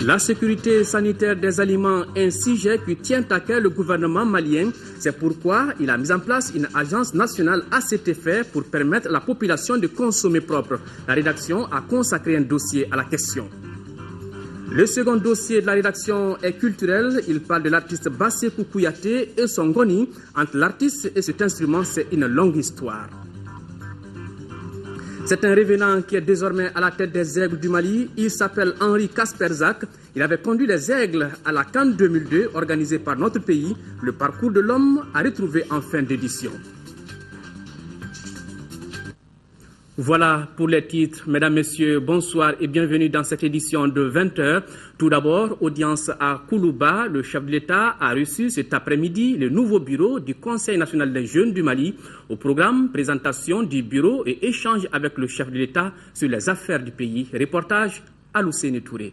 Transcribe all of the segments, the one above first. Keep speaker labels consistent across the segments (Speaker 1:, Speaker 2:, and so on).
Speaker 1: La sécurité sanitaire des aliments est un sujet qui tient à cœur le gouvernement malien. C'est pourquoi il a mis en place une agence nationale à cet effet pour permettre à la population de consommer propre. La rédaction a consacré un dossier à la question. Le second dossier de la rédaction est culturel. Il parle de l'artiste Bassekou Kouyaté et son goni. Entre l'artiste et cet instrument, c'est une longue histoire. C'est un révélant qui est désormais à la tête des Aigles du Mali. Il s'appelle Henri Kasperzak. Il avait conduit les Aigles à la CAN 2002 organisée par notre pays. Le parcours de l'homme a retrouvé en fin d'édition. Voilà pour les titres. Mesdames, Messieurs, bonsoir et bienvenue dans cette édition de 20h. Tout d'abord, audience à Koulouba. Le chef de l'État a reçu cet après-midi le nouveau bureau du Conseil national des jeunes du Mali. Au programme, présentation du bureau et échange avec le chef de l'État sur les affaires du pays. Reportage à Lucéné Touré.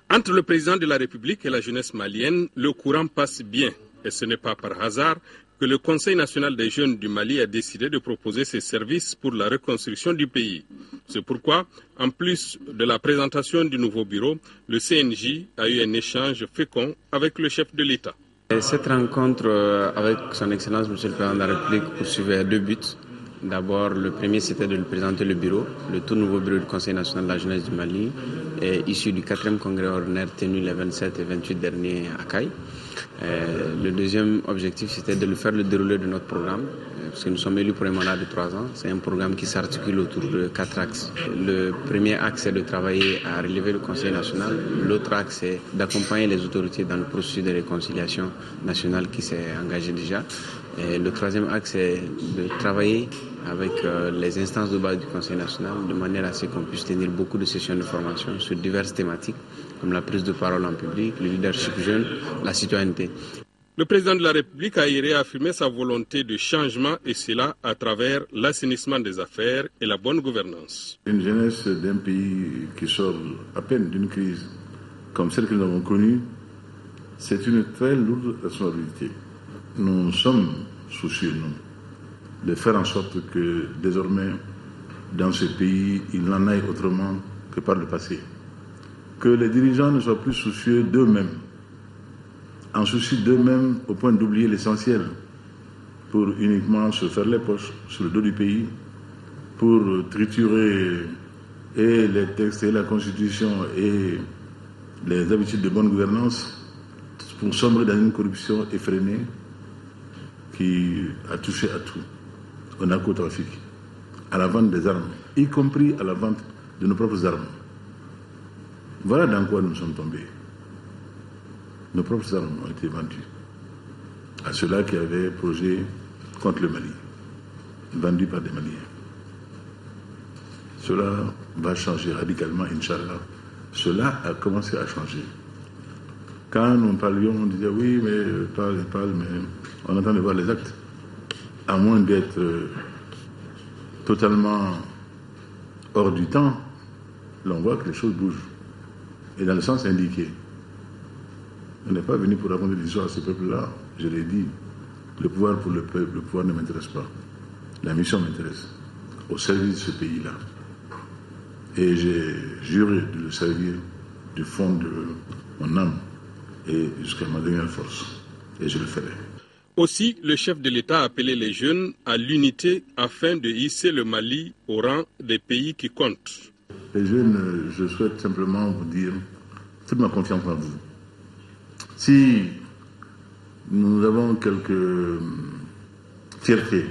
Speaker 2: Entre le président de la République et la jeunesse malienne, le courant passe bien. Et ce n'est pas par hasard que le Conseil national des jeunes du Mali a décidé de proposer ses services pour la reconstruction du pays. C'est pourquoi, en plus de la présentation du nouveau bureau, le CNJ a eu un échange fécond avec le chef de l'État.
Speaker 3: Cette rencontre avec son Excellence M. le Président de la République poursuivait deux buts. D'abord, le premier, c'était de lui présenter le bureau, le tout nouveau bureau du Conseil national de la jeunesse du Mali, issu du 4e congrès ordinaire tenu les 27 et 28 derniers à Caille. Le deuxième objectif, c'était de lui faire le déroulé de notre programme, parce que nous sommes élus pour un mandat de 3 ans. C'est un programme qui s'articule autour de 4 axes. Le premier axe, c'est de travailler à relever le Conseil national. L'autre axe, c'est d'accompagner les autorités dans le processus de réconciliation nationale qui s'est engagé déjà. Et le troisième axe, c'est de travailler avec les instances de base du Conseil national de manière à ce qu'on puisse tenir beaucoup de sessions de formation sur diverses thématiques comme la prise de parole en public, le leadership jeune, la citoyenneté.
Speaker 2: Le président de la République a réaffirmé sa volonté de changement et cela à travers l'assainissement des affaires et la bonne gouvernance.
Speaker 4: Une jeunesse d'un pays qui sort à peine d'une crise comme celle que nous avons connue, c'est une très lourde responsabilité. Nous sommes soucieux, nous, de faire en sorte que désormais, dans ce pays, il n'en aille autrement que par le passé. Que les dirigeants ne soient plus soucieux d'eux-mêmes, en souci d'eux-mêmes au point d'oublier l'essentiel, pour uniquement se faire les poches sur le dos du pays, pour triturer et les textes et la constitution et les habitudes de bonne gouvernance, pour sombrer dans une corruption effrénée qui a touché à tout, au narcotrafic, à la vente des armes, y compris à la vente de nos propres armes. Voilà dans quoi nous sommes tombés. Nos propres armes ont été vendues à ceux-là qui avaient projet contre le Mali, vendus par des Maliens. Cela va changer radicalement, Inch'Allah. Cela a commencé à changer. Quand nous parlions, on disait oui, mais parle, mais on entend de voir les actes. À moins d'être totalement hors du temps, l'on voit que les choses bougent. Et dans le sens indiqué. On n'est pas venu pour raconter des histoires à ce peuple-là. Je l'ai dit, le pouvoir pour le peuple, le pouvoir ne m'intéresse pas. La mission m'intéresse, au service de ce pays-là. Et j'ai juré de le servir du fond de mon âme et jusqu'à ma dernière force. Et je le ferai.
Speaker 2: Aussi, le chef de l'État a appelé les jeunes à l'unité afin de hisser le Mali au rang des pays qui comptent.
Speaker 4: Les jeunes, je souhaite simplement vous dire toute ma confiance en vous. Si nous avons quelques fiertés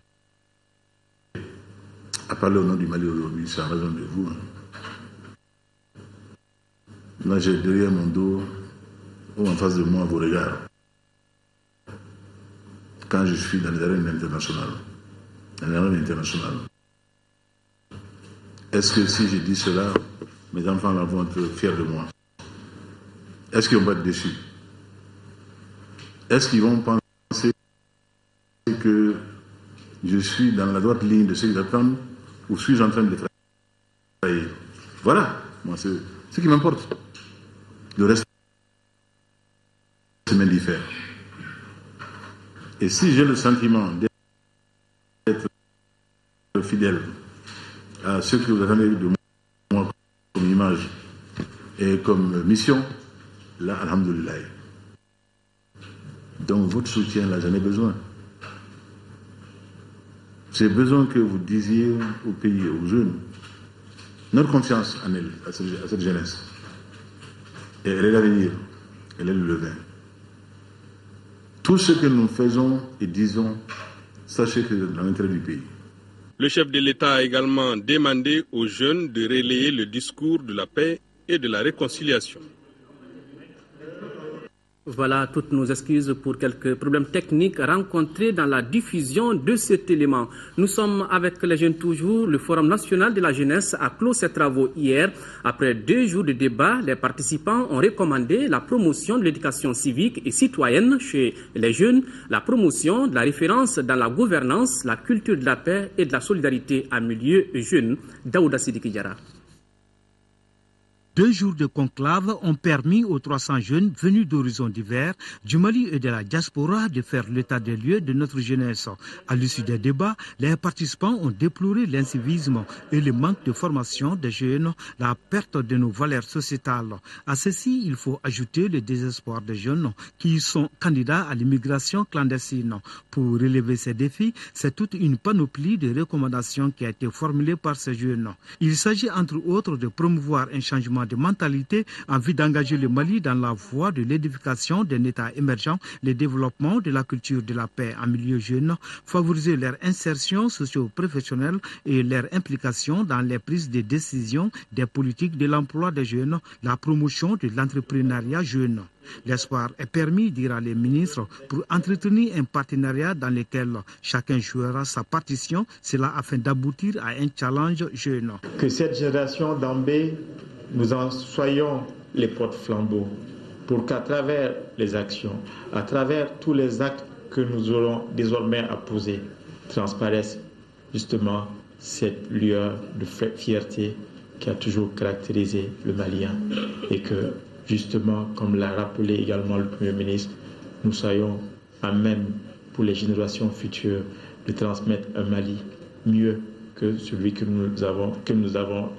Speaker 4: à parler au nom du Mali aujourd'hui, c'est en raison de vous. Moi, j'ai derrière mon dos ou en face de moi vos regards. Quand je suis dans les arènes internationales, est-ce que si je dis cela, mes enfants là vont être fiers de moi? Est-ce qu'ils vont être déçus? Est-ce qu'ils vont penser que je suis dans la droite ligne de ce qu'ils attendent ou suis-je en train de les trahir? Voilà, moi c'est ce qui m'importe. Le reste, c'est m'indiffère. Et si j'ai le sentiment d'être fidèle à ce que vous attendez de moi comme image et comme mission, là, alhamdoulilah. Donc votre soutien, là, j'en ai besoin. J'ai besoin que vous disiez au pays, aux jeunes, notre confiance en elle, à cette jeunesse. Et elle est l'avenir, elle est le levain. Tout ce que nous faisons et disons, sachez que c'est dans l'intérêt du pays.
Speaker 2: Le chef de l'État a également demandé aux jeunes de relayer le discours de la paix et de la réconciliation.
Speaker 1: Voilà toutes nos excuses pour quelques problèmes techniques rencontrés dans la diffusion de cet élément. Nous sommes avec les jeunes toujours. Le Forum national de la jeunesse a clos ses travaux hier. Après 2 jours de débat, les participants ont recommandé la promotion de l'éducation civique et citoyenne chez les jeunes, la promotion de la référence dans la gouvernance, la culture de la paix et de la solidarité en milieu jeune. Daouda Sidiki Diarra.
Speaker 5: 2 jours de conclave ont permis aux 300 jeunes venus d'horizons divers, du Mali et de la diaspora de faire l'état des lieux de notre jeunesse. À l'issue des débats, les participants ont déploré l'incivisme et le manque de formation des jeunes, la perte de nos valeurs sociétales. À ceci, il faut ajouter le désespoir des jeunes qui sont candidats à l'immigration clandestine. Pour relever ces défis, c'est toute une panoplie de recommandations qui a été formulée par ces jeunes. Il s'agit entre autres de promouvoir un changement de mentalité en vue d'engager le Mali dans la voie de l'édification d'un État émergent, le développement de la culture de la paix en milieu jeune, favoriser leur insertion socio-professionnelle et leur implication dans les prises de décision des politiques de l'emploi des jeunes, la promotion de l'entrepreneuriat jeune. L'espoir est permis, dira les ministres, pour entretenir un partenariat dans lequel chacun jouera sa partition, cela afin d'aboutir à un challenge jeune.
Speaker 6: Que cette génération d'Ambé, nous en soyons les porte-flambeaux pour qu'à travers les actions, à travers tous les actes que nous aurons désormais à poser, transparaisse justement cette lueur de fierté qui a toujours caractérisé le Malien et que justement, comme l'a rappelé également le Premier ministre, nous soyons à même pour les générations futures de transmettre un Mali mieux que celui que nous avons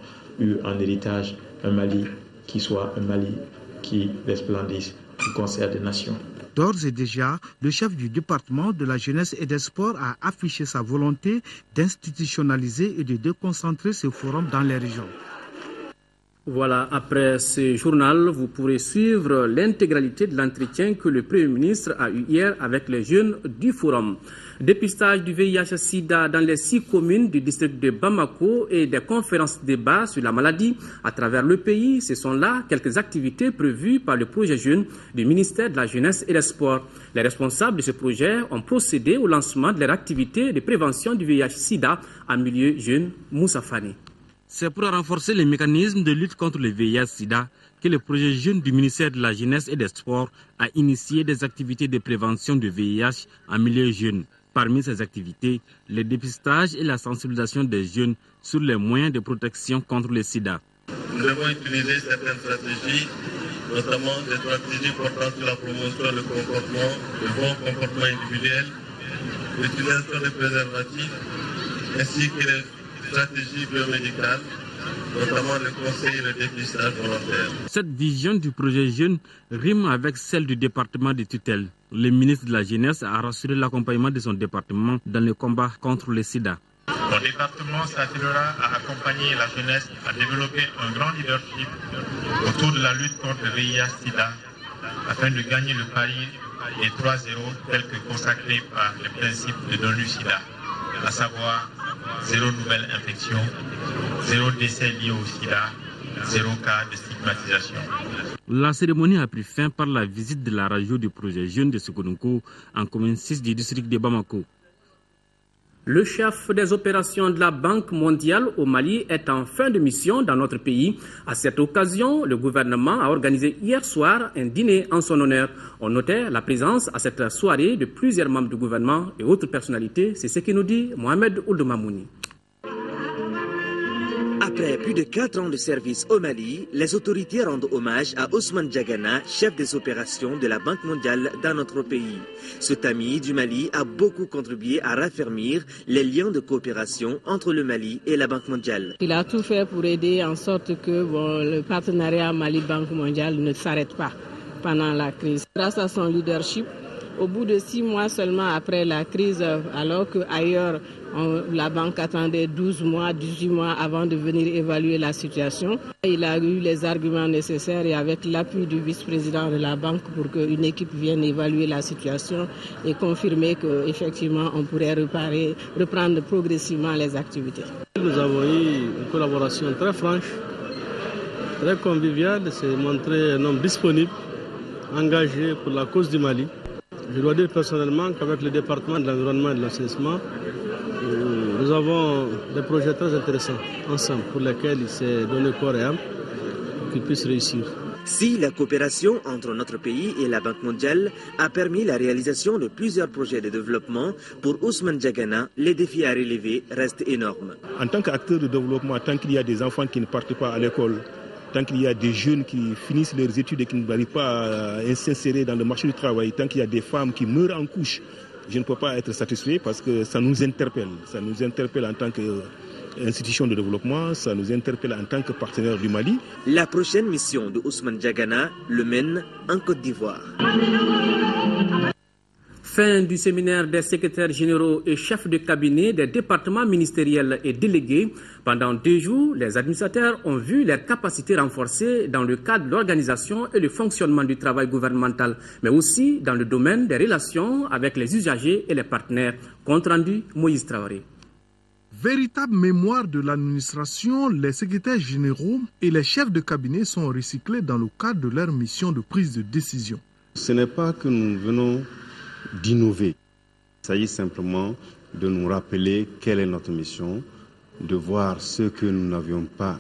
Speaker 6: eu en héritage, un Mali qui soit un Mali qui resplendisse du concert des nations.
Speaker 5: D'ores et déjà, le chef du département de la jeunesse et des sports a affiché sa volonté d'institutionnaliser et de déconcentrer ce forum dans les régions.
Speaker 1: Voilà, après ce journal, vous pourrez suivre l'intégralité de l'entretien que le Premier ministre a eu hier avec les jeunes du Forum. Dépistage du VIH-Sida dans les 6 communes du district de Bamako et des conférences débats sur la maladie à travers le pays. Ce sont là quelques activités prévues par le projet jeune du ministère de la Jeunesse et des Sports. Les responsables de ce projet ont procédé au lancement de leur activité de prévention du VIH-Sida en milieu jeune. Moussa Fani.
Speaker 7: C'est pour renforcer les mécanismes de lutte contre le VIH-Sida que le projet jeune du ministère de la Jeunesse et des Sports a initié des activités de prévention du VIH en milieu jeune. Parmi ces activités, le dépistage et la sensibilisation des jeunes sur les moyens de protection contre le sida.
Speaker 8: Nous avons utilisé certaines stratégies, notamment des stratégies portant sur la promotion du comportement, le bon comportement individuel, l'utilisation des préservatifs, ainsi que les stratégies biomédicales, notamment le conseil et le dépistage volontaire.
Speaker 7: Cette vision du projet jeune rime avec celle du département de tutelle. Le ministre de la Jeunesse a rassuré l'accompagnement de son département dans le combat contre le sida.
Speaker 9: Mon département s'attelera à accompagner la jeunesse à développer un grand leadership autour de la lutte contre le VIH-Sida afin de gagner le pari des 3-0 tels que consacrés par le principe de l'ONU-Sida, à savoir 0 nouvelle infection, 0 décès lié au sida, 0 cas de stigmatisation.
Speaker 7: La cérémonie a pris fin par la visite de la radio du projet jeune de Sokodonko en commune 6 du district de Bamako.
Speaker 1: Le chef des opérations de la Banque mondiale au Mali est en fin de mission dans notre pays. À cette occasion, le gouvernement a organisé hier soir un dîner en son honneur. On notait la présence à cette soirée de plusieurs membres du gouvernement et autres personnalités. C'est ce que nous dit Mohamed Ould Mamouni.
Speaker 10: Après plus de 4 ans de service au Mali, les autorités rendent hommage à Ousmane Diagana, chef des opérations de la Banque mondiale dans notre pays. Ce tamis du Mali a beaucoup contribué à raffermir les liens de coopération entre le Mali et la Banque mondiale.
Speaker 11: Il a tout fait pour aider en sorte que le partenariat Mali-Banque mondiale ne s'arrête pas pendant la crise. Grâce à son leadership, au bout de 6 mois seulement après la crise, alors qu'ailleurs la banque attendait 12 mois, 18 mois avant de venir évaluer la situation, il a eu les arguments nécessaires et avec l'appui du vice-président de la banque pour qu'une équipe vienne évaluer la situation et confirmer qu'effectivement on pourrait reprendre progressivement les activités.
Speaker 12: Nous avons eu une collaboration très franche, très conviviale. Il s'est montré un homme disponible, engagé pour la cause du Mali. Je dois dire personnellement qu'avec le département de l'environnement et de l'assainissement, nous avons des projets très intéressants ensemble pour lesquels il s'est donné corps et âme pour qu'ils puissent réussir.
Speaker 10: Si la coopération entre notre pays et la Banque mondiale a permis la réalisation de plusieurs projets de développement, pour Ousmane Diagana, les défis à relever restent énormes.
Speaker 13: En tant qu'acteur de développement, tant qu'il y a des enfants qui ne partent pas à l'école, tant qu'il y a des jeunes qui finissent leurs études et qui n'arrivent pas à s'insérer dans le marché du travail, tant qu'il y a des femmes qui meurent en couche, je ne peux pas être satisfait parce que ça nous interpelle. Ça nous interpelle en tant qu'institution de développement, ça nous interpelle en tant que partenaire du Mali.
Speaker 10: La prochaine mission de Ousmane Diagana le mène en Côte d'Ivoire.
Speaker 1: Fin du séminaire des secrétaires généraux et chefs de cabinet des départements ministériels et délégués. Pendant 2 jours, les administrateurs ont vu leurs capacités renforcées dans le cadre de l'organisation et le fonctionnement du travail gouvernemental, mais aussi dans le domaine des relations avec les usagers et les partenaires. Compte rendu, Moïse Traoré.
Speaker 14: Véritable mémoire de l'administration, les secrétaires généraux et les chefs de cabinet sont recyclés dans le cadre de leur mission de prise de décision.
Speaker 15: Ce n'est pas que nous venons d'innover. Il s'agit simplement de nous rappeler quelle est notre mission, de voir ce que nous n'avions pas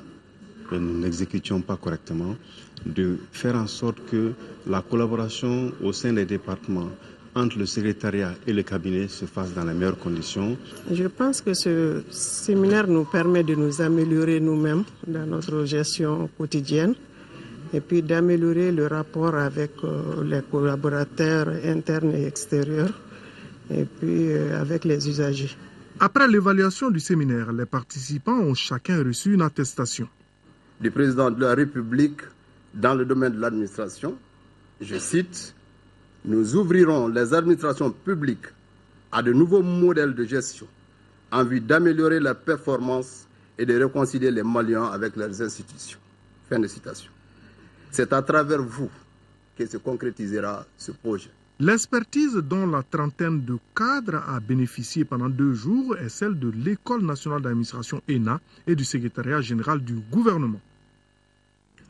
Speaker 15: et nous n'exécutions pas correctement, de faire en sorte que la collaboration au sein des départements entre le secrétariat et le cabinet se fasse dans les meilleures conditions.
Speaker 11: Je pense que ce séminaire nous permet de nous améliorer nous-mêmes dans notre gestion quotidienne et puis d'améliorer le rapport avec les collaborateurs internes et extérieurs et puis avec les usagers.
Speaker 14: Après l'évaluation du séminaire, les participants ont chacun reçu une attestation.
Speaker 16: Du président de la République dans le domaine de l'administration, je cite, « Nous ouvrirons les administrations publiques à de nouveaux modèles de gestion en vue d'améliorer la performance et de réconcilier les Maliens avec leurs institutions. » Fin de citation. C'est à travers vous que se concrétisera ce projet.
Speaker 14: L'expertise dont la trentaine de cadres a bénéficié pendant 2 jours est celle de l'École nationale d'administration ENA et du secrétariat général du gouvernement.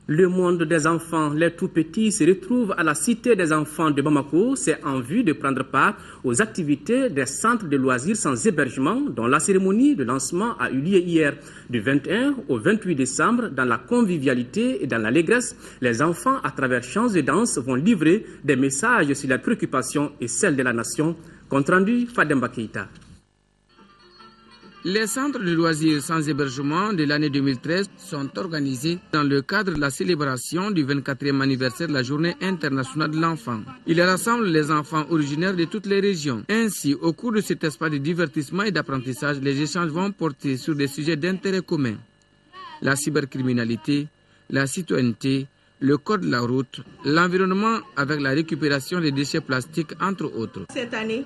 Speaker 1: Le monde des enfants, les tout-petits, se retrouvent à la Cité des enfants de Bamako. C'est en vue de prendre part aux activités des centres de loisirs sans hébergement, dont la cérémonie de lancement a eu lieu hier. Du 21 au 28 décembre, dans la convivialité et dans l'allégresse, les enfants, à travers chants et danses, vont livrer des messages sur les préoccupations et celles de la nation. Compte rendu, Fademba Keïta.
Speaker 17: Les centres de loisirs sans hébergement de l'année 2013 sont organisés dans le cadre de la célébration du 24e anniversaire de la Journée internationale de l'enfant. Il rassemble les enfants originaires de toutes les régions. Ainsi, au cours de cet espace de divertissement et d'apprentissage, les échanges vont porter sur des sujets d'intérêt commun. La cybercriminalité, la citoyenneté, le code de la route, l'environnement avec la récupération des déchets plastiques, entre autres.
Speaker 18: Cette année,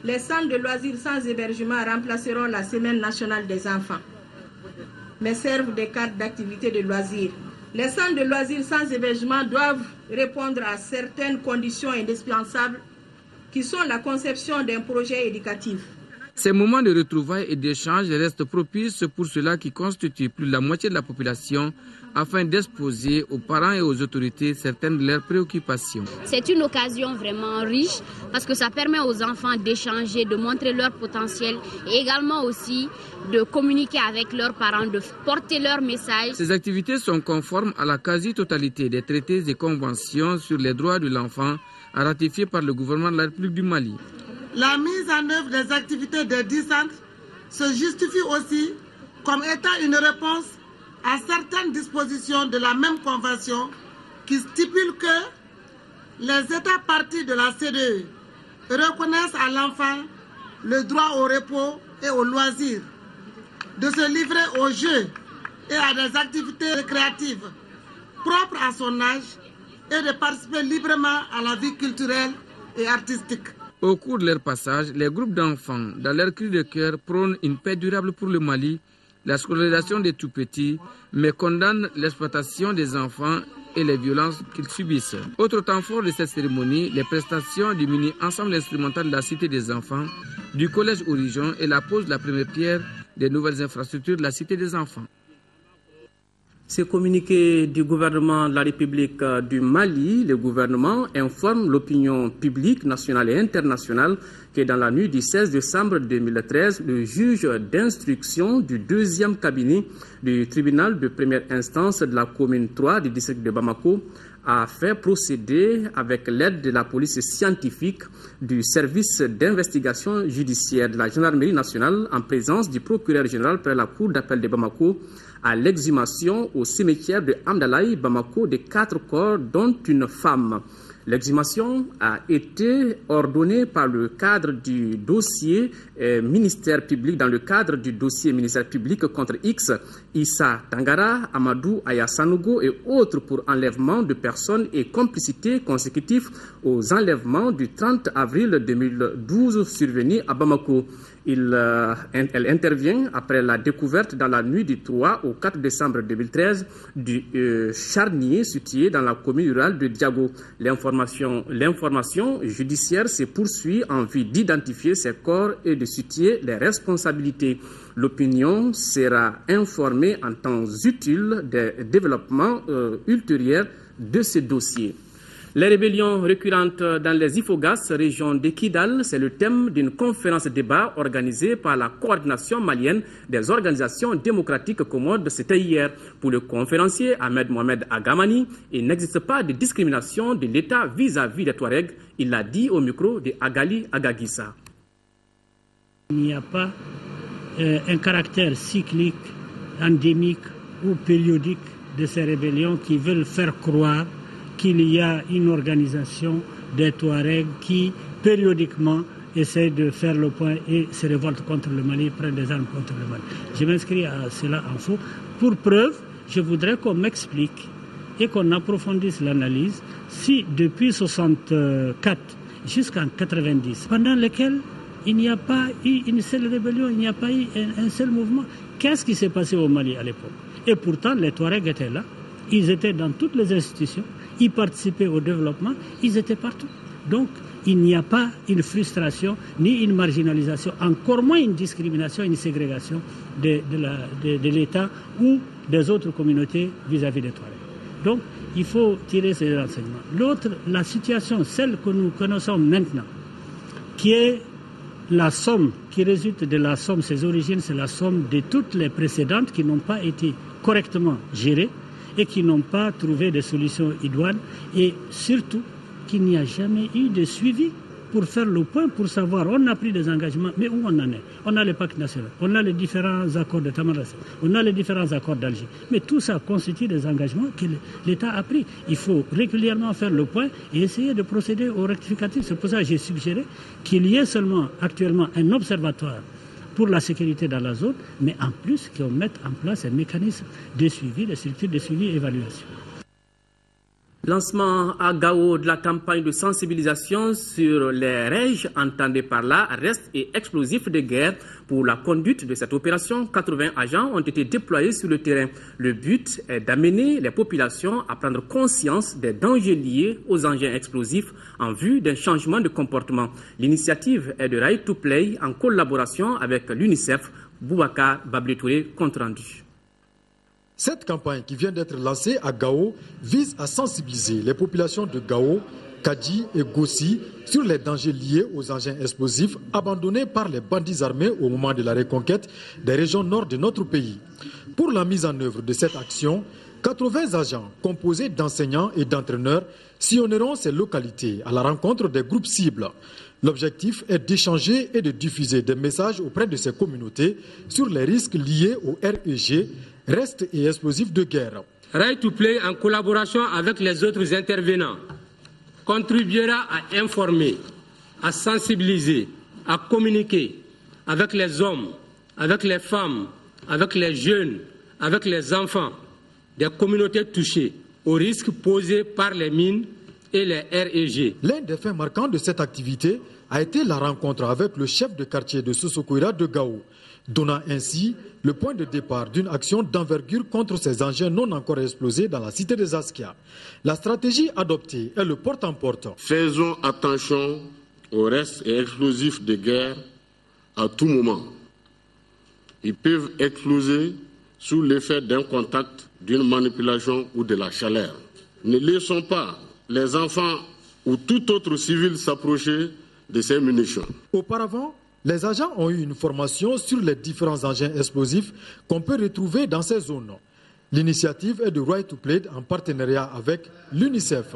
Speaker 18: les centres de loisirs sans hébergement remplaceront la Semaine nationale des enfants, mais servent des cadres d'activité de loisirs. Les centres de loisirs sans hébergement doivent répondre à certaines conditions indispensables qui sont la conception d'un projet éducatif.
Speaker 17: Ces moments de retrouvailles et d'échanges restent propices pour ceux-là qui constituent plus de la moitié de la population afin d'exposer aux parents et aux autorités certaines de leurs préoccupations.
Speaker 19: C'est une occasion vraiment riche parce que ça permet aux enfants d'échanger, de montrer leur potentiel et également aussi de communiquer avec leurs parents, de porter leur message.
Speaker 17: Ces activités sont conformes à la quasi-totalité des traités et conventions sur les droits de l'enfant ratifiés par le gouvernement de la République du Mali.
Speaker 20: La mise en œuvre des activités des 10 centres se justifie aussi comme étant une réponse à certaines dispositions de la même convention qui stipule que les États parties de la CEDEAO reconnaissent à l'enfant le droit au repos et au loisir, de se livrer aux jeux et à des activités récréatives propres à son âge et de participer librement à la vie culturelle et artistique.
Speaker 17: Au cours de leur passage, les groupes d'enfants, dans leur cri de cœur, prônent une paix durable pour le Mali, la scolarisation des tout-petits, mais condamnent l'exploitation des enfants et les violences qu'ils subissent. Autre temps fort de cette cérémonie, les prestations du mini-ensemble instrumental de la Cité des enfants, du Collège Horizon et la pose de la première pierre des nouvelles infrastructures de la Cité des enfants.
Speaker 1: Ce communiqué du gouvernement de la République du Mali, le gouvernement informe l'opinion publique nationale et internationale que dans la nuit du 16 décembre 2013, le juge d'instruction du 2e cabinet du tribunal de première instance de la commune 3 du district de Bamako a fait procéder avec l'aide de la police scientifique du service d'investigation judiciaire de la gendarmerie nationale en présence du procureur général près la cour d'appel de Bamako à l'exhumation au cimetière de Amdalaï, Bamako, de 4 corps, dont une femme. L'exhumation a été ordonnée par le cadre du dossier ministère public, dans le cadre du dossier ministère public contre X, Issa Tangara, Amadou Ayasanugo et autres pour enlèvement de personnes et complicité consécutif aux enlèvements du 30 avril 2012 survenus à Bamako. Elle intervient après la découverte dans la nuit du 3 au 4 décembre 2013 du charnier situé dans la commune rurale de Diago. L'information judiciaire se poursuit en vue d'identifier ces corps et de situer les responsabilités. L'opinion sera informée en temps utile des développements ultérieurs de ce dossier. Les rébellions récurrentes dans les Ifogas, région de Kidal, c'est le thème d'une conférence-débat organisée par la coordination malienne des organisations démocratiques commodes. C'était hier. Pour le conférencier Ahmed Mohamed Agamani, il n'existe pas de discrimination de l'État vis-à-vis des Touaregs. Il l'a dit au micro de Agali Agagissa.
Speaker 21: Il n'y a pas un caractère cyclique, endémique ou périodique de ces rébellions qui veulent faire croire qu'il y a une organisation des Touaregs qui, périodiquement, essaie de faire le point et se révolte contre le Mali, prend des armes contre le Mali. Je m'inscris à cela en faux. Pour preuve, je voudrais qu'on m'explique et qu'on approfondisse l'analyse si, depuis 1964 jusqu'en 1990, pendant lesquels il n'y a pas eu une seule rébellion, il n'y a pas eu un seul mouvement, qu'est-ce qui s'est passé au Mali à l'époque? Et pourtant, les Touaregs étaient là, ils étaient dans toutes les institutions, ils participaient au développement, ils étaient partout. Donc, il n'y a pas une frustration, ni une marginalisation, encore moins une discrimination, une ségrégation de l'État ou des autres communautés vis-à-vis des Touaregs. Donc, il faut tirer ces renseignements. L'autre, la situation, celle que nous connaissons maintenant, qui est la somme, qui résulte de la somme, ses origines, c'est la somme de toutes les précédentes qui n'ont pas été correctement gérées et qui n'ont pas trouvé de solutions idoines, et surtout qu'il n'y a jamais eu de suivi pour faire le point, pour savoir, on a pris des engagements, mais où on en est? On a le pacte national, on a les différents accords de Tamanrasset, on a les différents accords d'Alger, mais tout ça constitue des engagements que l'État a pris. Il faut régulièrement faire le point et essayer de procéder aux rectificatifs. C'est pour ça que j'ai suggéré qu'il y ait seulement actuellement un observatoire pour la sécurité dans la zone, mais en plus qu'on mette en place un mécanisme de suivi, des structures de suivi et évaluation.
Speaker 1: Lancement à Gao de la campagne de sensibilisation sur les raids, entendez par là restes et explosifs de guerre. Pour la conduite de cette opération, 80 agents ont été déployés sur le terrain. Le but est d'amener les populations à prendre conscience des dangers liés aux engins explosifs en vue d'un changement de comportement. L'initiative est de Right to Play en collaboration avec l'UNICEF. Boubacar Babletouré, compte rendu.
Speaker 22: Cette campagne qui vient d'être lancée à Gao vise à sensibiliser les populations de Gao, Kadi et Gossi sur les dangers liés aux engins explosifs abandonnés par les bandits armés au moment de la reconquête des régions nord de notre pays. Pour la mise en œuvre de cette action, 80 agents composés d'enseignants et d'entraîneurs sillonneront ces localités à la rencontre des groupes cibles. L'objectif est d'échanger et de diffuser des messages auprès de ces communautés sur les risques liés au REG, restes et explosifs de guerre.
Speaker 3: Right to Play, en collaboration avec les autres intervenants, contribuera à informer, à sensibiliser, à communiquer avec les hommes, avec les femmes, avec les jeunes, avec les enfants des communautés touchées aux risques posés par les mines et les REG.
Speaker 22: L'un des faits marquants de cette activité a été la rencontre avec le chef de quartier de Sosokoira de Gao, donnant ainsi le point de départ d'une action d'envergure contre ces engins non encore explosés dans la cité des Askia. La stratégie adoptée est le porte-en-porte.
Speaker 4: Faisons attention aux restes et explosifs de guerre à tout moment. Ils peuvent exploser sous l'effet d'un contact, d'une manipulation ou de la chaleur. Ne laissons pas les enfants ou tout autre civil s'approcher de ces munitions.
Speaker 22: Auparavant, les agents ont eu une formation sur les différents engins explosifs qu'on peut retrouver dans ces zones. L'initiative est de Right to Play en partenariat avec l'UNICEF.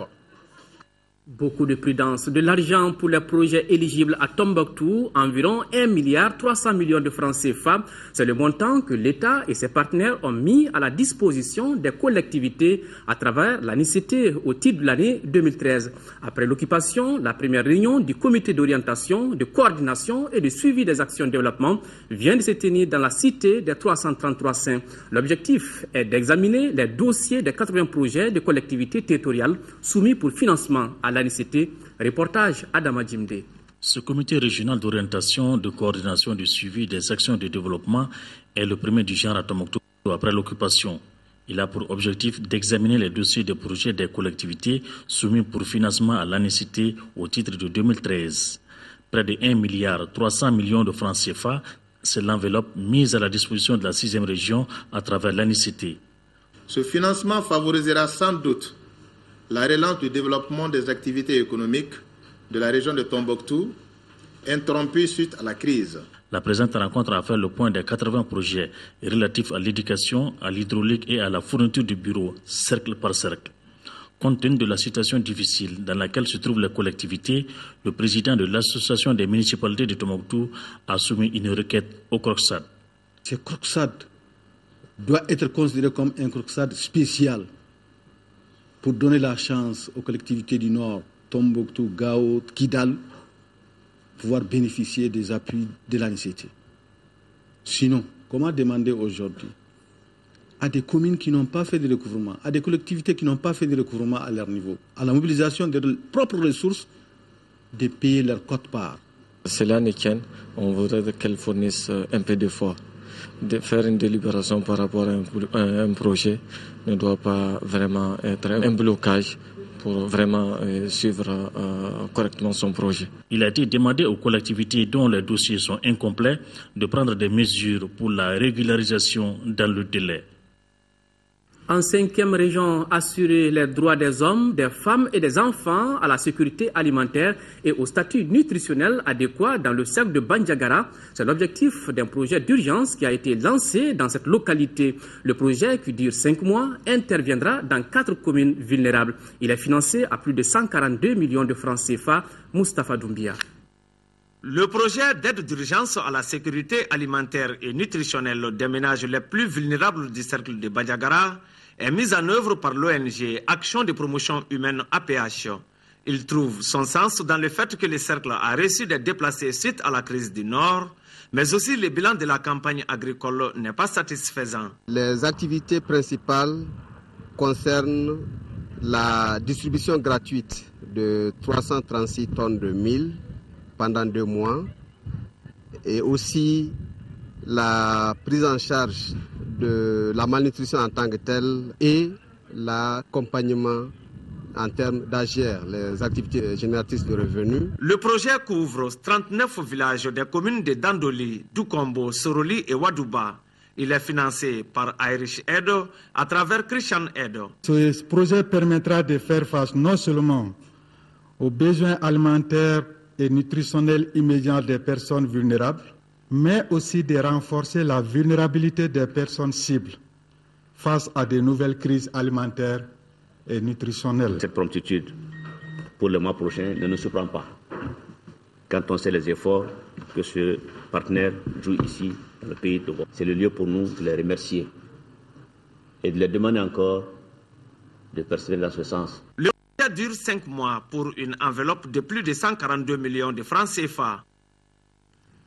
Speaker 1: Beaucoup de prudence, de l'argent pour les projets éligibles à Tombouctou, environ 1,3 milliard de francs CFA. C'est le montant que l'État et ses partenaires ont mis à la disposition des collectivités à travers l'ANICT au titre de l'année 2013. Après l'occupation, la première réunion du comité d'orientation, de coordination et de suivi des actions de développement vient de se tenir dans la cité des 333 saints. L'objectif est d'examiner les dossiers des 80 projets de collectivités territoriales soumis pour financement à l'ANICT. Reportage Adama Djimde.
Speaker 23: Ce comité régional d'orientation, de coordination et de suivi des actions de développement est le premier du genre à Tombouctou après l'occupation. Il a pour objectif d'examiner les dossiers des projets des collectivités soumis pour financement à l'ANICT au titre de 2013. Près de 1,3 milliard de francs CFA, c'est l'enveloppe mise à la disposition de la 6e région à travers l'ANICT.
Speaker 24: Ce financement favorisera sans doute la relance du développement des activités économiques de la région de Tombouctou, interrompue suite à la crise.
Speaker 23: La présente rencontre a fait le point des 80 projets relatifs à l'éducation, à l'hydraulique et à la fourniture du bureau, cercle par cercle. Compte tenu de la situation difficile dans laquelle se trouvent les collectivités, le président de l'association des municipalités de Tombouctou a soumis une requête au CROCSAD.
Speaker 25: Ce CROCSAD doit être considéré comme un CROCSAD spécial pour donner la chance aux collectivités du Nord, Tombouctou, Gao, Kidal, pouvoir bénéficier des appuis de l'ANICT. Sinon, comment demander aujourd'hui à des communes qui n'ont pas fait de recouvrement, à des collectivités qui n'ont pas fait de recouvrement à leur niveau, à la mobilisation de leurs propres ressources, de payer leur quote-part?
Speaker 26: C'est l'ANICT, on voudrait qu'elle fournisse un peu d'effort. De faire une délibération par rapport à un projet ne doit pas vraiment être un blocage pour vraiment suivre correctement son projet.
Speaker 23: Il a été demandé aux collectivités dont les dossiers sont incomplets de prendre des mesures pour la régularisation dans le délai.
Speaker 1: En 5e région, assurer les droits des hommes, des femmes et des enfants à la sécurité alimentaire et au statut nutritionnel adéquat dans le cercle de Bandiagara. C'est l'objectif d'un projet d'urgence qui a été lancé dans cette localité. Le projet, qui dure 5 mois, interviendra dans 4 communes vulnérables. Il est financé à plus de 142 millions de francs CFA. Moustapha Doumbia.
Speaker 27: Le projet d'aide d'urgence à la sécurité alimentaire et nutritionnelle des ménages les plus vulnérables du cercle de Bandiagara est mis en œuvre par l'ONG Action de promotion humaine APH. Il trouve son sens dans le fait que le cercle a reçu des déplacés suite à la crise du Nord, mais aussi le bilan de la campagne agricole n'est pas satisfaisant.
Speaker 16: Les activités principales concernent la distribution gratuite de 336 tonnes de mil pendant 2 mois et aussi la prise en charge de la malnutrition en tant que telle et l'accompagnement en termes d'AGR, les activités génératrices de revenus.
Speaker 27: Le projet couvre 39 villages des communes de Dandoli, Dukombo, Soroli et Wadouba. Il est financé par Irish Aid à travers Christian Aid.
Speaker 28: Ce projet permettra de faire face non seulement aux besoins alimentaires et nutritionnels immédiats des personnes vulnérables, mais aussi de renforcer la vulnérabilité des personnes cibles face à de nouvelles crises alimentaires et nutritionnelles.
Speaker 29: Cette promptitude pour le mois prochain ne nous surprend pas quand on sait les efforts que ce partenaire joue ici dans le pays de Togo. C'est le lieu pour nous de les remercier et de les demander encore de persévérer dans ce sens.
Speaker 27: Le projet dure 5 mois pour une enveloppe de plus de 142 millions de francs CFA.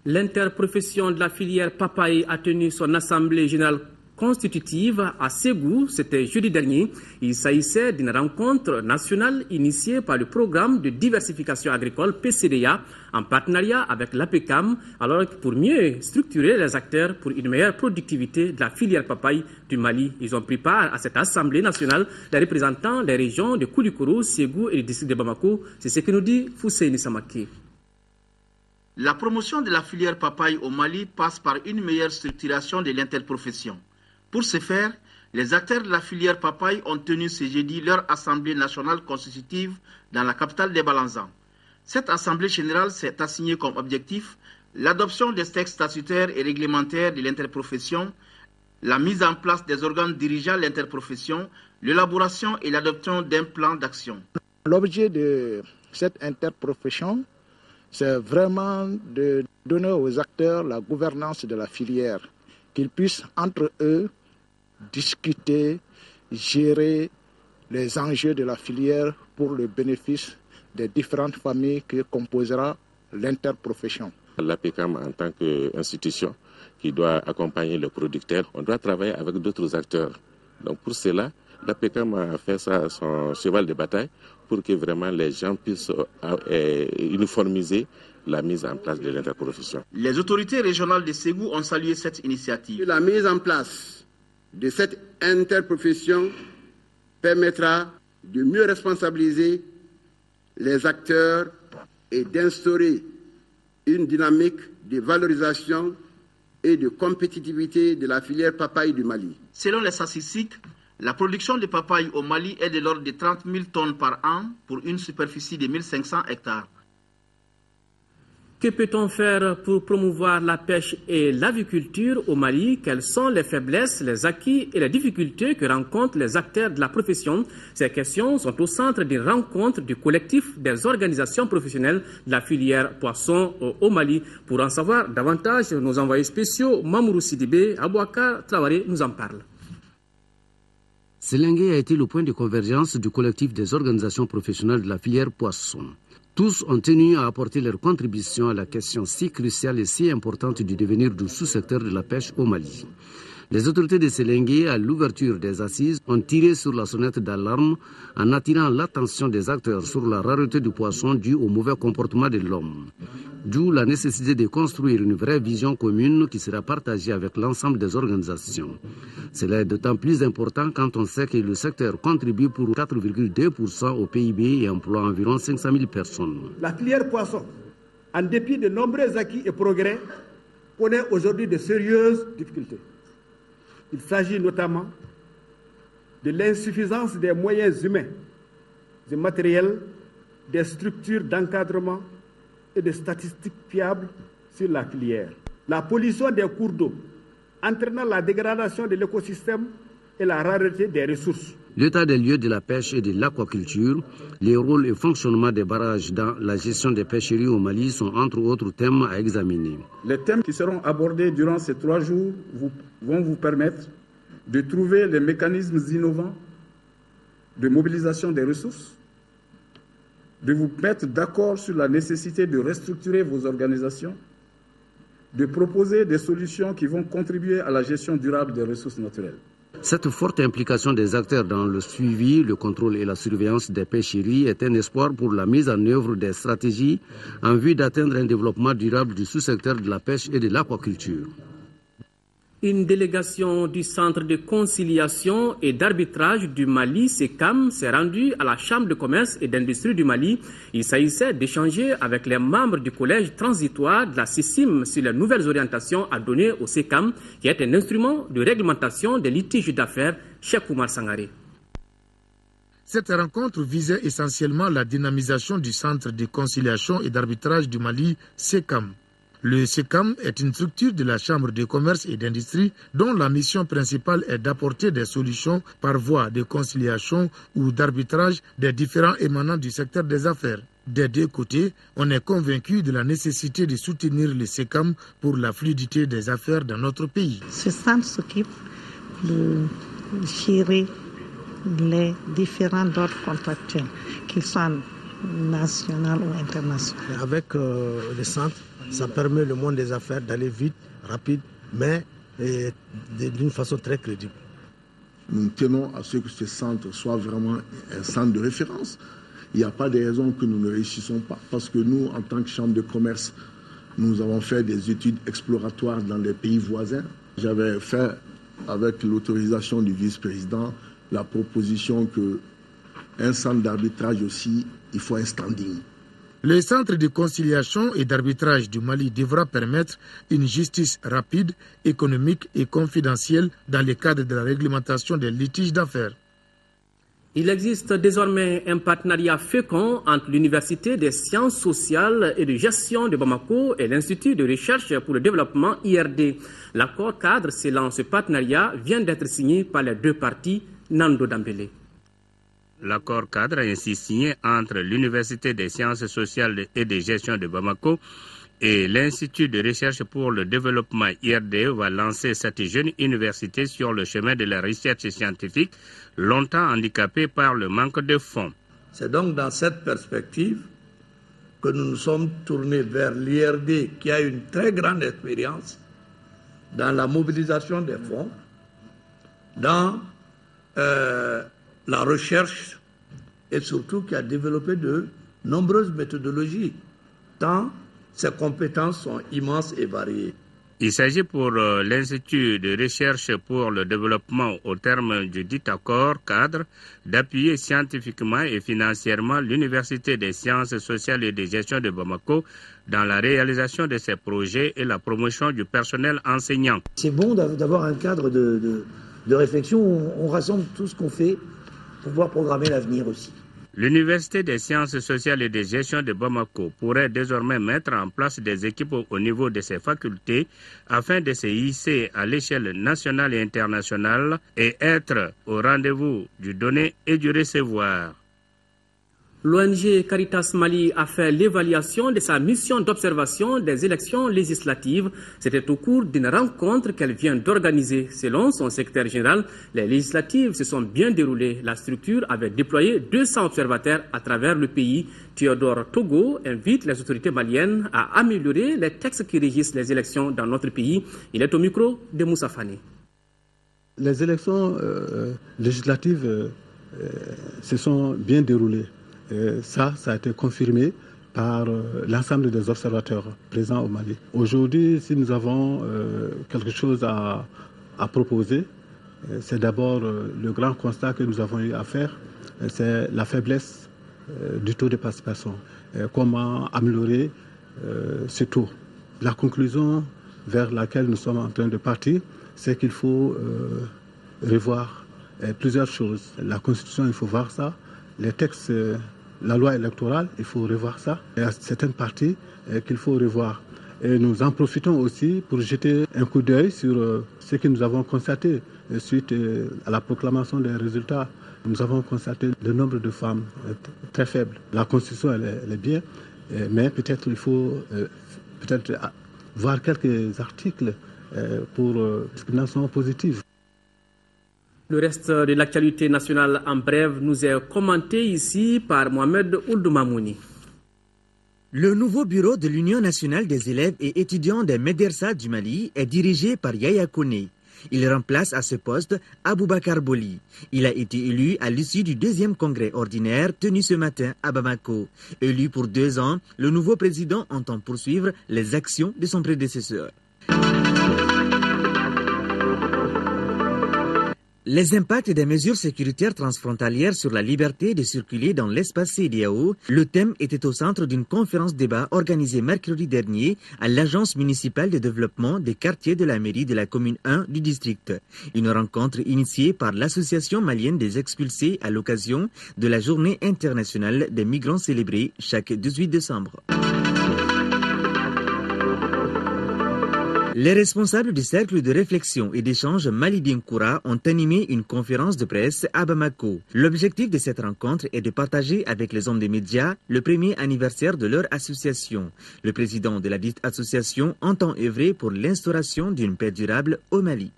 Speaker 1: L'interprofession de la filière papaye a tenu son assemblée générale constitutive à Ségou, c'était jeudi dernier. Il s'agissait d'une rencontre nationale initiée par le programme de diversification agricole PCDA en partenariat avec l'APECAM, alors pour mieux structurer les acteurs pour une meilleure productivité de la filière papaye du Mali. Ils ont pris part à cette assemblée nationale les représentants des régions de Koulikoro, Ségou et du district de Bamako. C'est ce que nous dit Fousseini Samaki.
Speaker 2: La promotion de la filière papaye au Mali passe par une meilleure structuration de l'interprofession. Pour ce faire, les acteurs de la filière papaye ont tenu ce jeudi leur assemblée nationale constitutive dans la capitale des Balanzans. Cette assemblée générale s'est assignée comme objectif l'adoption des textes statutaires et réglementaires de l'interprofession, la mise en place des organes dirigeant l'interprofession, l'élaboration et l'adoption d'un plan d'action.
Speaker 5: L'objet de cette interprofession, c'est vraiment de donner aux acteurs la gouvernance de la filière, qu'ils puissent entre eux discuter, gérer les enjeux de la filière pour le bénéfice des différentes familles qui composera l'interprofession.
Speaker 6: L'APECAM en tant qu'institution qui doit accompagner le producteur, on doit travailler avec d'autres acteurs. Donc pour cela, l'APECAM a fait ça son cheval de bataille pour que vraiment les gens puissent uniformiser la mise en place de l'interprofession.
Speaker 2: Les autorités régionales de Ségou ont salué cette initiative.
Speaker 16: La mise en place de cette interprofession permettra de mieux responsabiliser les acteurs et d'instaurer une dynamique de valorisation et de compétitivité de la filière papaye du Mali.
Speaker 2: Selon les statistiques, la production de papaye au Mali est de l'ordre de 30 000 tonnes par an pour une superficie de 1500 hectares.
Speaker 1: Que peut-on faire pour promouvoir la pêche et l'aviculture au Mali? Quelles sont les faiblesses, les acquis et les difficultés que rencontrent les acteurs de la profession? Ces questions sont au centre d'une rencontre du collectif des organisations professionnelles de la filière poisson au Mali. Pour en savoir davantage, nos envoyés spéciaux Mamourou Sidibé, Abouaka Traoré nous en parlent.
Speaker 7: Selengue a été le point de convergence du collectif des organisations professionnelles de la filière poisson. Tous ont tenu à apporter leur contribution à la question si cruciale et si importante du devenir du sous-secteur de la pêche au Mali. Les autorités de Selengue, à l'ouverture des assises, ont tiré sur la sonnette d'alarme en attirant l'attention des acteurs sur la rareté du poisson due au mauvais comportement de l'homme. D'où la nécessité de construire une vraie vision commune qui sera partagée avec l'ensemble des organisations. Cela est d'autant plus important quand on sait que le secteur contribue pour 4,2% au PIB et emploie environ 500 000 personnes.
Speaker 8: La filière poisson, en dépit de nombreux acquis et progrès, connaît aujourd'hui de sérieuses difficultés. Il s'agit notamment de l'insuffisance des moyens humains et matériels, des structures d'encadrement et de statistiques fiables sur la filière. La pollution des cours d'eau, entraînant la dégradation de l'écosystème et la rareté des ressources.
Speaker 7: L'état des lieux de la pêche et de l'aquaculture, les rôles et fonctionnement des barrages dans la gestion des pêcheries au Mali sont entre autres thèmes à examiner.
Speaker 8: Les thèmes qui seront abordés durant ces 3 jours vont vous permettre de trouver les mécanismes innovants de mobilisation des ressources, de vous mettre d'accord sur la nécessité de restructurer vos organisations, de proposer des solutions qui vont contribuer à la gestion durable des ressources naturelles.
Speaker 7: Cette forte implication des acteurs dans le suivi, le contrôle et la surveillance des pêcheries est un espoir pour la mise en œuvre des stratégies en vue d'atteindre un développement durable du sous-secteur de la pêche et de l'aquaculture.
Speaker 1: Une délégation du Centre de conciliation et d'arbitrage du Mali, SECAM, s'est rendue à la Chambre de commerce et d'industrie du Mali. Il s'agissait d'échanger avec les membres du collège transitoire de la CICIM sur les nouvelles orientations à donner au SECAM, qui est un instrument de réglementation des litiges d'affaires. Cheikh Oumar Sangaré.
Speaker 9: Cette rencontre visait essentiellement la dynamisation du Centre de conciliation et d'arbitrage du Mali, SECAM. Le SECAM est une structure de la Chambre de commerce et d'industrie dont la mission principale est d'apporter des solutions par voie de conciliation ou d'arbitrage des différents émanants du secteur des affaires. Des deux côtés, on est convaincu de la nécessité de soutenir le SECAM pour la fluidité des affaires dans notre pays.
Speaker 10: Ce centre s'occupe de gérer les différents ordres contractuels, qu'ils soient national ou international.
Speaker 11: Avec le centre, ça permet le monde des affaires d'aller vite, rapide, mais d'une façon très crédible.
Speaker 12: Nous tenons à ce que ce centre soit vraiment un centre de référence. Il n'y a pas de raison que nous ne réussissons pas, parce que nous, en tant que chambre de commerce, nous avons fait des études exploratoires dans les pays voisins. J'avais fait, avec l'autorisation du vice-président, la proposition qu'un centre d'arbitrage aussi, il faut un standing.
Speaker 9: Le centre de conciliation et d'arbitrage du Mali devra permettre une justice rapide, économique et confidentielle dans le cadre de la réglementation des litiges d'affaires.
Speaker 1: Il existe désormais un partenariat fécond entre l'Université des sciences sociales et de gestion de Bamako et l'Institut de recherche pour le développement IRD. L'accord cadre scellant ce partenariat vient d'être signé par les deux parties. Nando Dambélé.
Speaker 13: L'accord cadre est ainsi signé entre l'Université des sciences sociales et de gestion de Bamako et l'Institut de recherche pour le développement IRD va lancer cette jeune université sur le chemin de la recherche scientifique, longtemps handicapée par le manque de fonds.
Speaker 11: C'est donc dans cette perspective que nous nous sommes tournés vers l'IRD qui a une très grande expérience dans la mobilisation des fonds, dans la recherche et surtout qui a développé de nombreuses méthodologies, tant ses compétences sont immenses et variées.
Speaker 13: Il s'agit pour l'Institut de recherche pour le développement au terme du dit accord cadre d'appuyer scientifiquement et financièrement l'Université des sciences sociales et de gestion de Bamako dans la réalisation de ses projets et la promotion du personnel enseignant.
Speaker 11: C'est bon d'avoir un cadre de réflexion où on rassemble tout ce qu'on fait pour pouvoir programmer l'avenir aussi.
Speaker 13: L'Université des sciences sociales et de gestion de Bamako pourrait désormais mettre en place des équipes au niveau de ses facultés afin de se hisser à l'échelle nationale et internationale et être au rendez-vous du donner et du recevoir.
Speaker 1: L'ONG Caritas Mali a fait l'évaluation de sa mission d'observation des élections législatives. C'était au cours d'une rencontre qu'elle vient d'organiser. Selon son secrétaire général, les législatives se sont bien déroulées. La structure avait déployé 200 observateurs à travers le pays. Théodore Togo invite les autorités maliennes à améliorer les textes qui régissent les élections dans notre pays. Il est au micro de Moussa Fani.
Speaker 28: Les élections législatives se sont bien déroulées. Ça a été confirmé par l'ensemble des observateurs présents au Mali. Aujourd'hui, si nous avons quelque chose à proposer, c'est d'abord le grand constat que nous avons eu à faire, c'est la faiblesse du taux de participation. Comment améliorer ce taux? La conclusion vers laquelle nous sommes en train de partir, c'est qu'il faut revoir plusieurs choses. La Constitution, il faut voir ça. Les textes, la loi électorale, il faut revoir ça. Il y a certaines parties qu'il faut revoir. Et nous en profitons aussi pour jeter un coup d'œil sur ce que nous avons constaté suite à la proclamation des résultats. Nous avons constaté le nombre de femmes très faible. La Constitution, elle est bien, mais peut-être il faut voir quelques articles pour discrimination positive.
Speaker 1: Le reste de l'actualité nationale en bref nous est commenté ici par Mohamed Ould-Mamouni.
Speaker 14: Le nouveau bureau de l'Union nationale des élèves et étudiants des Médersa du Mali est dirigé par Yaya Kone. Il remplace à ce poste Aboubakar Boli. Il a été élu à l'issue du 2e congrès ordinaire tenu ce matin à Bamako. Élu pour 2 ans, le nouveau président entend poursuivre les actions de son prédécesseur. Les impacts des mesures sécuritaires transfrontalières sur la liberté de circuler dans l'espace CEDEAO, le thème était au centre d'une conférence-débat organisée mercredi dernier à l'Agence municipale de développement des quartiers de la mairie de la commune 1 du district. Une rencontre initiée par l'Association malienne des expulsés à l'occasion de la Journée internationale des migrants célébrée chaque 18 décembre. Les responsables du cercle de réflexion et d'échange Mali Dinkoura ont animé une conférence de presse à Bamako. L'objectif de cette rencontre est de partager avec les hommes des médias le premier anniversaire de leur association. Le président de la dite association entend œuvrer pour l'instauration d'une paix durable au Mali.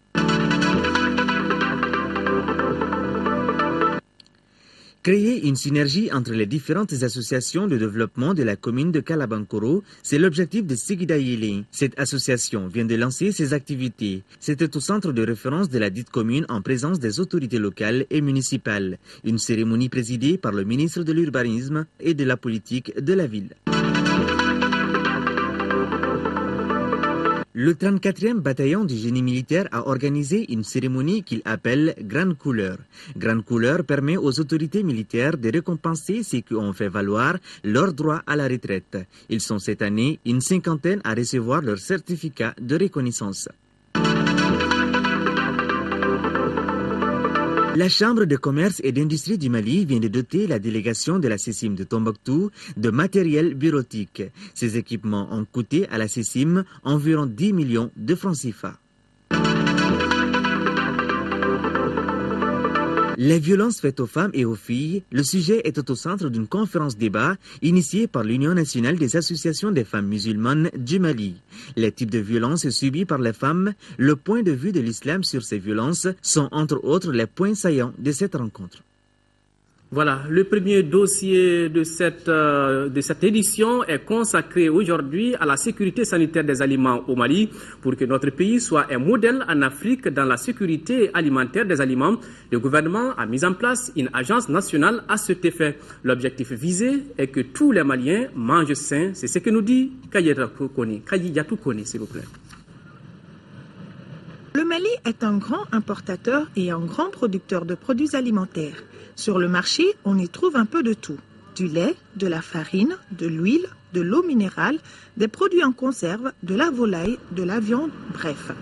Speaker 14: Créer une synergie entre les différentes associations de développement de la commune de Kalabankoro, c'est l'objectif de Sigida Yele. Cette association vient de lancer ses activités. C'était au centre de référence de la dite commune en présence des autorités locales et municipales. Une cérémonie présidée par le ministre de l'Urbanisme et de la politique de la ville. Le 34e bataillon du génie militaire a organisé une cérémonie qu'il appelle Grande Couleur. Grande Couleur permet aux autorités militaires de récompenser ceux qui ont fait valoir leur droit à la retraite. Ils sont cette année une cinquantaine à recevoir leur certificat de reconnaissance. La Chambre de commerce et d'industrie du Mali vient de doter la délégation de la CECIM de Tombouctou de matériel bureautique. Ces équipements ont coûté à la CECIM environ 10 millions de francs CFA. Les violences faites aux femmes et aux filles, le sujet était au centre d'une conférence-débat initiée par l'Union nationale des associations des femmes musulmanes du Mali. Les types de violences subies par les femmes, le point de vue de l'islam sur ces violences sont entre autres les points saillants de cette rencontre.
Speaker 1: Voilà, le premier dossier de cette édition est consacré aujourd'hui à la sécurité sanitaire des aliments au Mali. Pour que notre pays soit un modèle en Afrique dans la sécurité alimentaire des aliments, le gouvernement a mis en place une agence nationale à cet effet. L'objectif visé est que tous les Maliens mangent sain. C'est ce que nous dit Kayiyatou Kone, s'il vous plaît.
Speaker 3: Le Mali est un grand importateur et un grand producteur de produits alimentaires. Sur le marché, on y trouve un peu de tout. Du lait, de la farine, de l'huile, de l'eau minérale, des produits en conserve, de la volaille, de la viande, bref.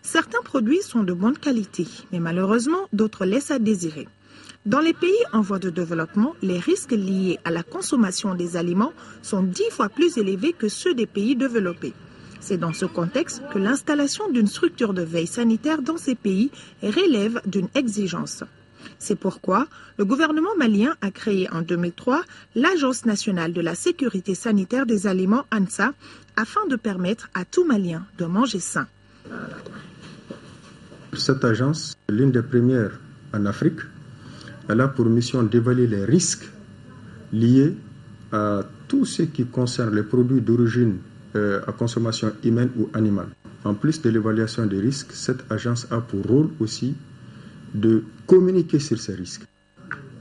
Speaker 3: Certains produits sont de bonne qualité, mais malheureusement, d'autres laissent à désirer. Dans les pays en voie de développement, les risques liés à la consommation des aliments sont 10 fois plus élevés que ceux des pays développés. C'est dans ce contexte que l'installation d'une structure de veille sanitaire dans ces pays relève d'une exigence. C'est pourquoi le gouvernement malien a créé en 2003 l'Agence nationale de la sécurité sanitaire des aliments ANSA afin de permettre à tout Malien de manger sain.
Speaker 4: Cette agence, l'une des premières en Afrique, elle a pour mission d'évaluer les risques liés à tout ce qui concerne les produits d'origine à consommation humaine ou animale. En plus de l'évaluation des risques, cette agence a pour rôle aussi de communiquer sur ces risques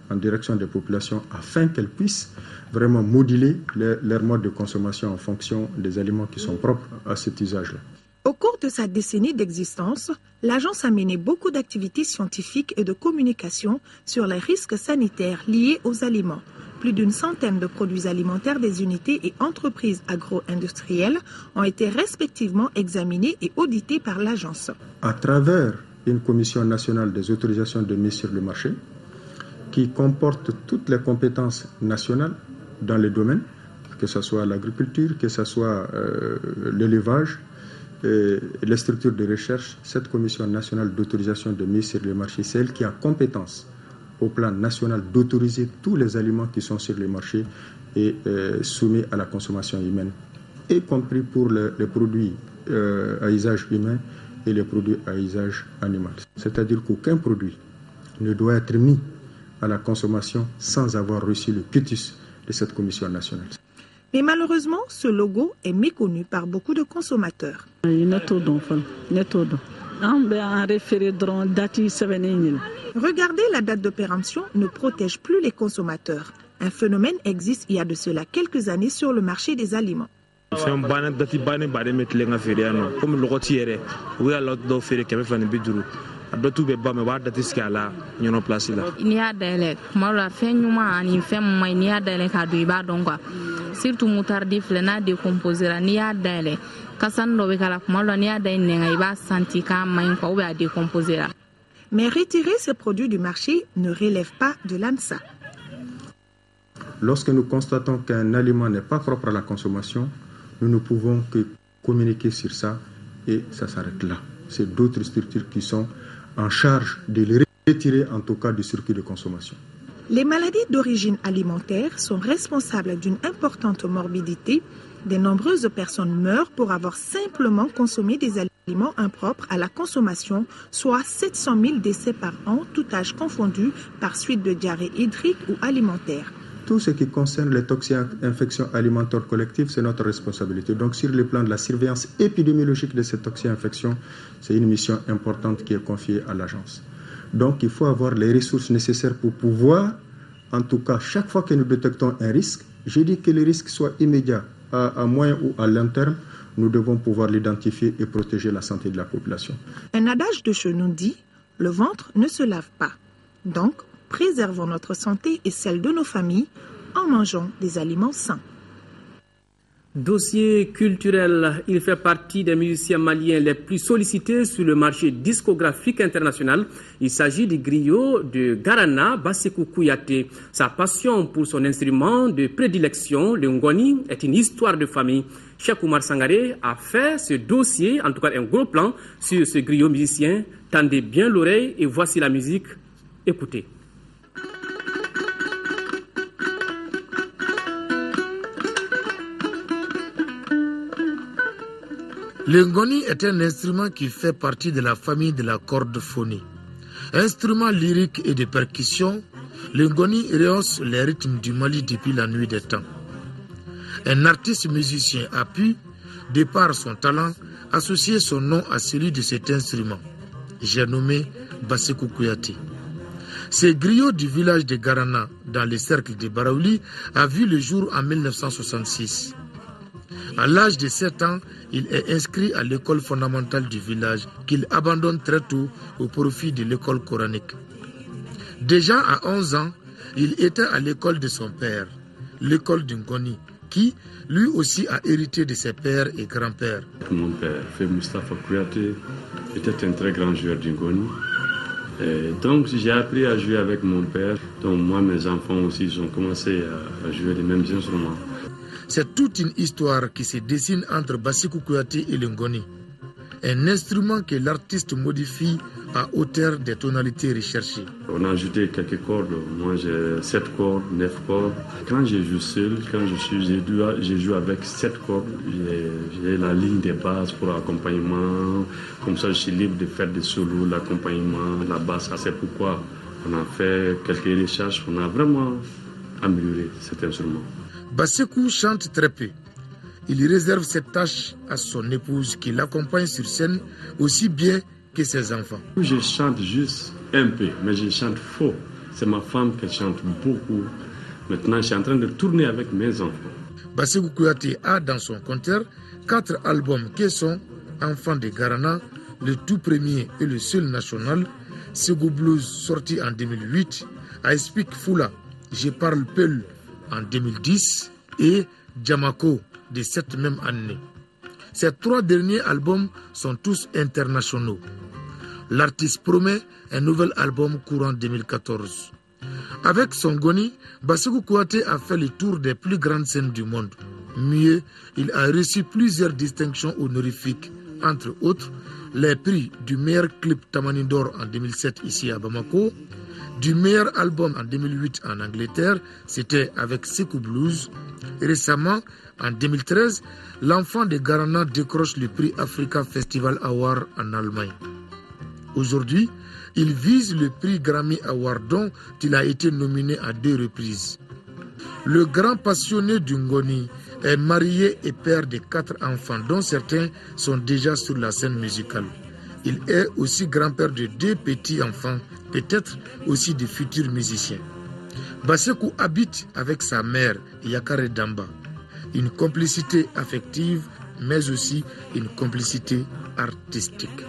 Speaker 4: en direction des populations afin qu'elles puissent vraiment moduler leur mode de consommation en fonction des aliments qui sont propres à cet usage-là.
Speaker 3: Au cours de sa décennie d'existence, l'agence a mené beaucoup d'activités scientifiques et de communication sur les risques sanitaires liés aux aliments. Plus d'une centaine de produits alimentaires des unités et entreprises agro-industrielles ont été respectivement examinés et audités par l'agence.
Speaker 4: À travers une commission nationale des autorisations de mise sur le marché qui comporte toutes les compétences nationales dans les domaines, que ce soit l'agriculture, que ce soit l'élevage, les structures de recherche. Cette commission nationale d'autorisation de mise sur le marché, c'est elle qui a compétence au plan national d'autoriser tous les aliments qui sont sur le marché et soumis à la consommation humaine, y compris pour les produits à usage humain et les produits à usage animal. C'est-à-dire qu'aucun produit ne doit être mis à la consommation sans avoir reçu le quitus de cette commission nationale.
Speaker 3: Mais malheureusement, ce logo est méconnu par beaucoup de consommateurs. Regardez, la date de péremption ne protège plus les consommateurs. Un phénomène existe il y a de cela quelques années sur le marché des aliments.
Speaker 15: Il y a
Speaker 17: surtout moutarde flena décomposer ni a dele kasando be kala kumalo ni a dele ngai ba santi ka main ko be a décomposer.
Speaker 3: Mais retirer ces produits du marché ne relève pas de l'ANSA.
Speaker 4: Lorsque nous constatons qu'un aliment n'est pas propre à la consommation, nous ne pouvons que communiquer sur ça et ça s'arrête là. C'est d'autres structures qui sont en charge de le retirer en tout cas du circuit de consommation.
Speaker 3: Les maladies d'origine alimentaire sont responsables d'une importante morbidité. De nombreuses personnes meurent pour avoir simplement consommé des aliments. aliments impropres à la consommation, soit 700 000 décès par an, tout âge confondu, par suite de diarrhée hydrique ou alimentaire.
Speaker 4: Tout ce qui concerne les toxi-infections alimentaires collectives, c'est notre responsabilité. Donc, sur le plan de la surveillance épidémiologique de ces toxi-infections, c'est une mission importante qui est confiée à l'agence. Donc, il faut avoir les ressources nécessaires pour pouvoir, en tout cas, chaque fois que nous détectons un risque, je dis que le risque soit immédiat, à moyen ou à long terme, nous devons pouvoir l'identifier et protéger la santé de la population.
Speaker 3: Un adage de chez nous dit « le ventre ne se lave pas ». Donc, préservons notre santé et celle de nos familles en mangeant des aliments sains.
Speaker 1: Dossier culturel, il fait partie des musiciens maliens les plus sollicités sur le marché discographique international. Il s'agit du griot de Garana Bassekou Kouyaté. Sa passion pour son instrument de prédilection, le ngoni, est une histoire de famille. Cheikh Oumar Sangaré a fait ce dossier, en tout cas un gros plan, sur ce griot musicien. Tendez bien l'oreille et voici la musique. Écoutez.
Speaker 9: Le ngoni est un instrument qui fait partie de la famille de la cordophonie. Instrument lyrique et de percussion, le ngoni rehausse les rythmes du Mali depuis la nuit des temps. Un artiste musicien a pu, de par son talent, associer son nom à celui de cet instrument. J'ai nommé Bassekou Kouyaté. Ce griot du village de Garana, dans le cercle de Baraouli, a vu le jour en 1966. À l'âge de 7 ans, il est inscrit à l'école fondamentale du village qu'il abandonne très tôt au profit de l'école coranique. Déjà à 11 ans, il était à l'école de son père, l'école du Ngoni, qui lui aussi a hérité de ses pères et grands-pères.
Speaker 15: Mon père, Feu Moustapha Kouyaté, était un très grand joueur du Ngoni. Donc j'ai appris à jouer avec mon père. Donc moi, mes enfants aussi, ils ont commencé à jouer les mêmes instruments.
Speaker 9: C'est toute une histoire qui se dessine entre Bassekou Kouyaté et le ngoni. Un instrument que l'artiste modifie à hauteur des tonalités recherchées.
Speaker 15: On a ajouté quelques cordes. Moi j'ai 7 cordes, 9 cordes. Quand je joue seul, j'ai joué avec 7 cordes. J'ai la ligne de base pour l'accompagnement. Comme ça je suis libre de faire des solos, l'accompagnement, la basse. C'est pourquoi on a fait quelques recherches. On a vraiment amélioré cet instrument.
Speaker 9: Bassekou chante très peu. Il réserve cette tâche à son épouse qui l'accompagne sur scène aussi bien que ses enfants.
Speaker 15: Je chante juste un peu, mais je chante faux. C'est ma femme qui chante beaucoup. Maintenant, je suis en train de tourner avec mes enfants.
Speaker 9: Bassekou Kouyaté a dans son compteur 4 albums qui sont Enfants de Garana, le tout premier et le seul national, Sego Blues sorti en 2008, I Speak Fula, Je parle Peul en 2010 et Djamako de cette même année. Ces 3 derniers albums sont tous internationaux. L'artiste promet un nouvel album courant 2014. Avec son ngoni, Bassekou Kouyaté a fait le tour des plus grandes scènes du monde. Mieux, il a reçu plusieurs distinctions honorifiques, entre autres les prix du meilleur clip Tamanindor en 2007 ici à Bamako, du meilleur album en 2008 en Angleterre, c'était avec Sekou Blues. Récemment, en 2013, l'enfant de Garana décroche le prix Africa Festival Award en Allemagne. Aujourd'hui, il vise le prix Grammy Award dont il a été nominé à 2 reprises. Le grand passionné du ngoni est marié et père de 4 enfants, dont certains sont déjà sur la scène musicale. Il est aussi grand-père de 2 petits-enfants, peut-être aussi de futurs musiciens. Bassekou habite avec sa mère, Yakare Damba. Une complicité affective, mais aussi une complicité artistique.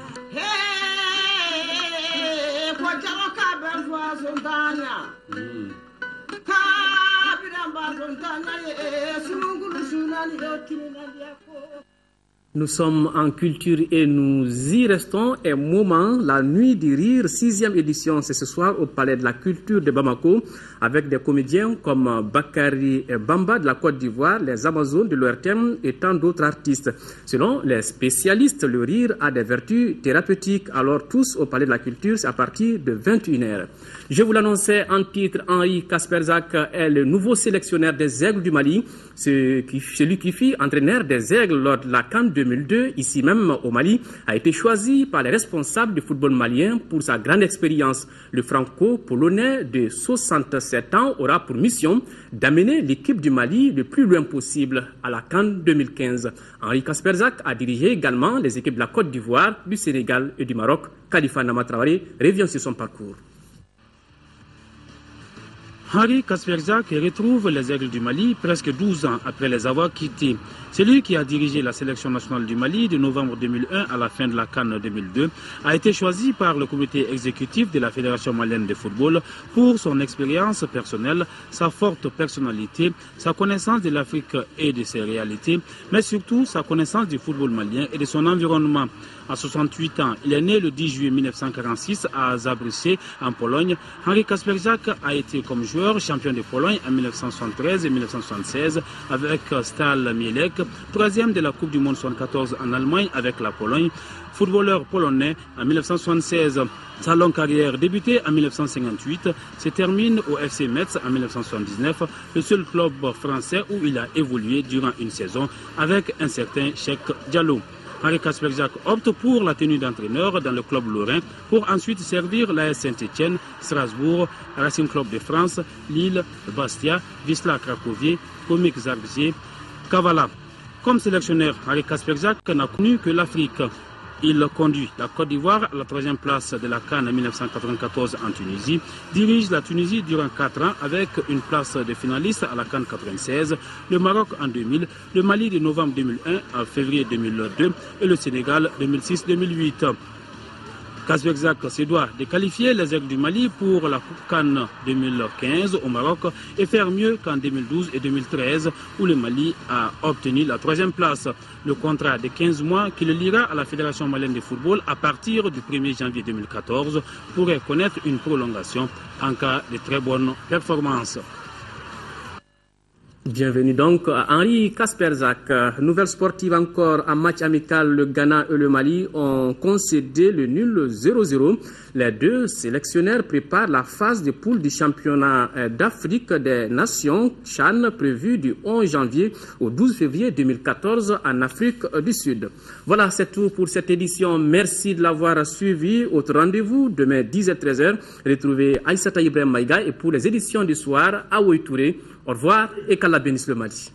Speaker 1: Nous sommes en culture et nous y restons un moment. La nuit du rire, 6e édition, c'est ce soir au Palais de la Culture de Bamako avec des comédiens comme Bakary Bamba de la Côte d'Ivoire, les Amazones de l'ORTM et tant d'autres artistes. Selon les spécialistes, le rire a des vertus thérapeutiques. Alors tous au Palais de la Culture, c'est à partir de 21h. Je vous l'annonçais en titre, Henri Kasperzak est le nouveau sélectionneur des Aigles du Mali, celui qui fut entraîneur des Aigles lors de la CAN 2000. 2002, ici même au Mali, a été choisi par les responsables du football malien pour sa grande expérience. Le franco-polonais de 67 ans aura pour mission d'amener l'équipe du Mali le plus loin possible à la CAN 2015. Henri Kasperzak a dirigé également les équipes de la Côte d'Ivoire, du Sénégal et du Maroc. Khalifa Nama Traoré revient sur son parcours.
Speaker 18: Henri Kasperzak retrouve les Aigles du Mali presque 12 ans après les avoir quittés. C'est lui qui a dirigé la sélection nationale du Mali de novembre 2001 à la fin de la CAN 2002, a été choisi par le comité exécutif de la Fédération malienne de football pour son expérience personnelle, sa forte personnalité, sa connaissance de l'Afrique et de ses réalités, mais surtout sa connaissance du football malien et de son environnement. À 68 ans, il est né le 10 juillet 1946 à Zabrze, en Pologne. Henri Kasperzak a été comme joueur champion de Pologne en 1973 et 1976 avec Stal Mielec, troisième de la Coupe du Monde 74 en Allemagne avec la Pologne, footballeur polonais en 1976. Sa longue carrière débutée en 1958 se termine au FC Metz en 1979, le seul club français où il a évolué durant une saison avec un certain Cheikh Diallo. Henri Kasperzak opte pour la tenue d'entraîneur dans le club lorrain pour ensuite servir l'AS Saint-Etienne, Strasbourg, Racing Club de France, Lille, Bastia, Wisla Cracovie, Comic Zabrze, Kavala. Comme sélectionneur, Henri Kasperzak n'a connu que l'Afrique. Il conduit la Côte d'Ivoire à la 3e place de la CAN 1994 en Tunisie, dirige la Tunisie durant 4 ans avec une place de finaliste à la CAN 96, le Maroc en 2000, le Mali de novembre 2001 à février 2002 et le Sénégal 2006-2008. Kasperzak se doit de qualifier les Aigles du Mali pour la Coupe CAN 2015 au Maroc et faire mieux qu'en 2012 et 2013 où le Mali a obtenu la 3e place. Le contrat de 15 mois qui le liera à la Fédération malienne de football à partir du 1er janvier 2014 pourrait connaître une prolongation en cas de très bonnes performances.
Speaker 1: Bienvenue donc à Henri Kasperzak. Nouvelle sportive encore, en match amical, le Ghana et le Mali ont concédé le nul 0-0. Les deux sélectionnaires préparent la phase de poule du championnat d'Afrique des Nations CHAN prévu du 11 janvier au 12 février 2014 en Afrique du Sud. Voilà, c'est tout pour cette édition. Merci de l'avoir suivi. Autre rendez-vous demain 10h-13h. Retrouvez Aïssata Ibrahim Maïga et pour les éditions du soir, Aoué Touré. Au revoir et qu'Allah bénisse le Mali.